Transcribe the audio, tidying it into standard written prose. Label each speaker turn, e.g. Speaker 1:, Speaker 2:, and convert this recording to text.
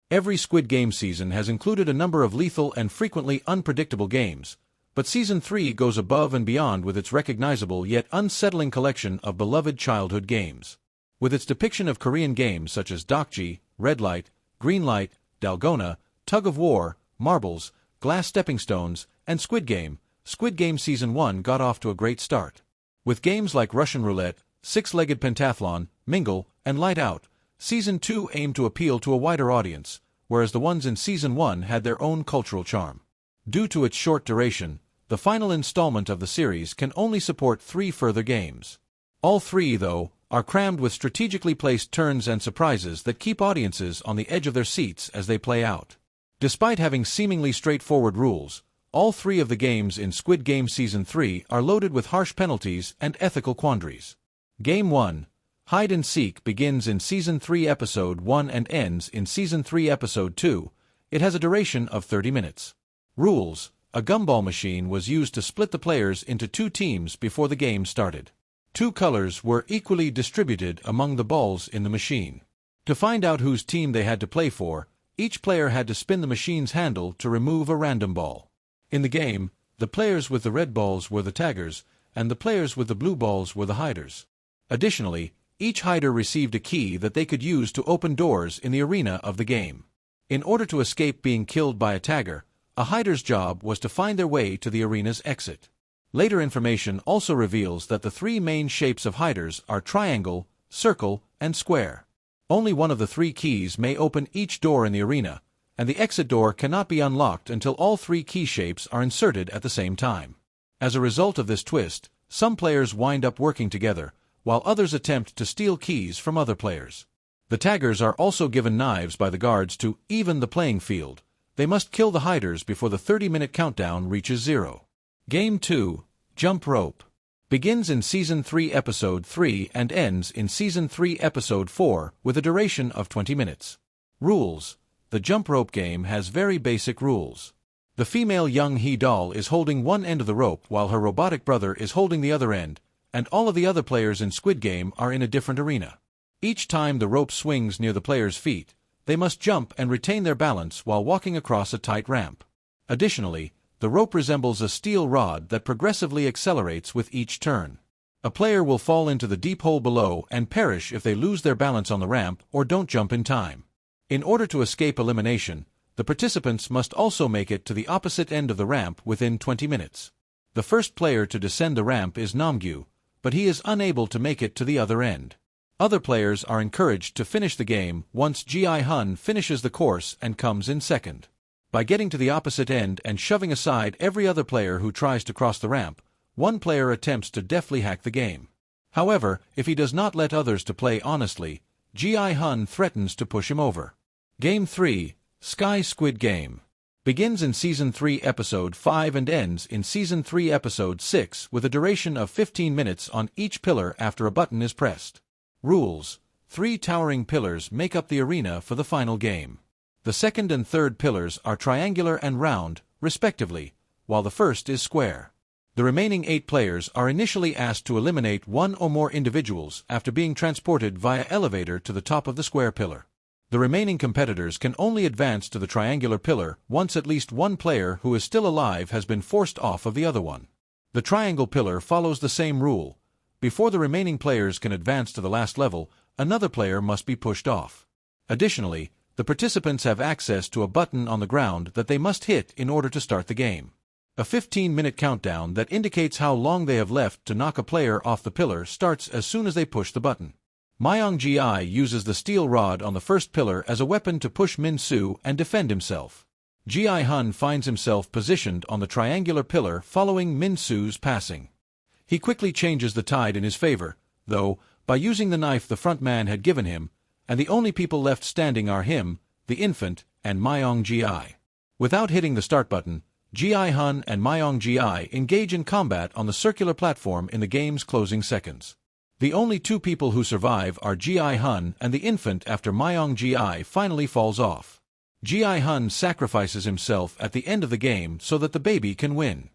Speaker 1: Every Squid Game season has included a number of lethal and frequently unpredictable games, but Season 3 goes above and beyond with its recognizable yet unsettling collection of beloved childhood games. With its depiction of Korean games such as Dokji, Red Light, Green Light, Dalgona, Tug of War, Marbles, Glass Stepping Stones, and Squid Game Season 1 got off to a great start. With games like Russian Roulette, Six-Legged Pentathlon, Mingle, and Light Out, Season 2 aimed to appeal to a wider audience, whereas the ones in Season 1 had their own cultural charm. Due to its short duration, the final installment of the series can only support 3 further games. All 3, though, are crammed with strategically placed turns and surprises that keep audiences on the edge of their seats as they play out. Despite having seemingly straightforward rules, all 3 of the games in Squid Game Season 3 are loaded with harsh penalties and ethical quandaries. Game 1, Hide and Seek, begins in Season 3 Episode 1 and ends in Season 3 Episode 2. It has a duration of 30 minutes. Rules: a gumball machine was used to split the players into 2 teams before the game started. 2 colors were equally distributed among the balls in the machine. To find out whose team they had to play for, each player had to spin the machine's handle to remove a random ball. In the game, the players with the red balls were the taggers, and the players with the blue balls were the hiders. Additionally, each hider received a key that they could use to open doors in the arena of the game. In order to escape being killed by a tagger, a hider's job was to find their way to the arena's exit. Later information also reveals that the 3 main shapes of hiders are triangle, circle, and square. Only one of the 3 keys may open each door in the arena, and the exit door cannot be unlocked until all 3 key shapes are inserted at the same time. As a result of this twist, some players wind up working together, while others attempt to steal keys from other players. The taggers are also given knives by the guards to even the playing field. They must kill the hiders before the 30-minute countdown reaches 0. Game 2, Jump Rope, begins in Season 3 Episode 3 and ends in Season 3 Episode 4 with a duration of 20 minutes. Rules: the jump rope game has very basic rules. The female Young Hee doll is holding one end of the rope while her robotic brother is holding the other end, and all of the other players in Squid Game are in a different arena. Each time the rope swings near the player's feet, they must jump and retain their balance while walking across a tight ramp. Additionally, the rope resembles a steel rod that progressively accelerates with each turn. A player will fall into the deep hole below and perish if they lose their balance on the ramp or don't jump in time. In order to escape elimination, the participants must also make it to the opposite end of the ramp within 20 minutes. The first player to descend the ramp is Namgyu, but he is unable to make it to the other end. Other players are encouraged to finish the game once Ji-hun finishes the course and comes in second. By getting to the opposite end and shoving aside every other player who tries to cross the ramp, one player attempts to deftly hack the game. However, if he does not let others to play honestly, Ji-hun threatens to push him over. Game 3, Sky Squid Game, begins in Season 3 Episode 5 and ends in Season 3 Episode 6 with a duration of 15 minutes on each pillar after a button is pressed. Rules: 3 towering pillars make up the arena for the final game. The second and third pillars are triangular and round, respectively, while the first is square. The remaining 8 players are initially asked to eliminate 1 or more individuals after being transported via elevator to the top of the square pillar. The remaining competitors can only advance to the triangular pillar once at least one player who is still alive has been forced off of the other one. The triangle pillar follows the same rule. Before the remaining players can advance to the last level, another player must be pushed off. Additionally, the participants have access to a button on the ground that they must hit in order to start the game. A 15-minute countdown that indicates how long they have left to knock a player off the pillar starts as soon as they push the button. Myung-ji uses the steel rod on the first pillar as a weapon to push Min-soo and defend himself. Ji-hun finds himself positioned on the triangular pillar following Min-soo's passing. He quickly changes the tide in his favor, though, by using the knife the front man had given him, and the only people left standing are him, the infant, and Myung-ji. Without hitting the start button, Ji-hun and Myung-ji engage in combat on the circular platform in the game's closing seconds. The only 2 people who survive are Ji-hun and the infant after Myung-ji finally falls off. Ji-hun sacrifices himself at the end of the game so that the baby can win.